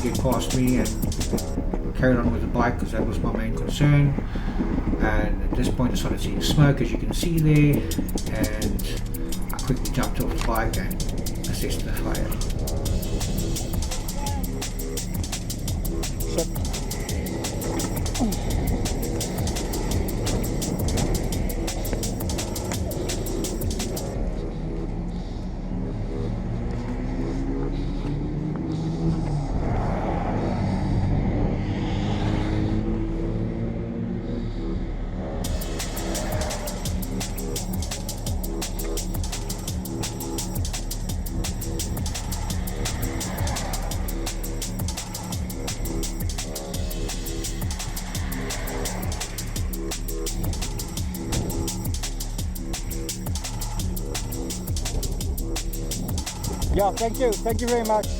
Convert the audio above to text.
get past me and carried on with the bike because that was my main concern. And at this point I started seeing smoke, as you can see there, and I quickly jumped off the bike and assessed the fire. Yeah, thank you very much.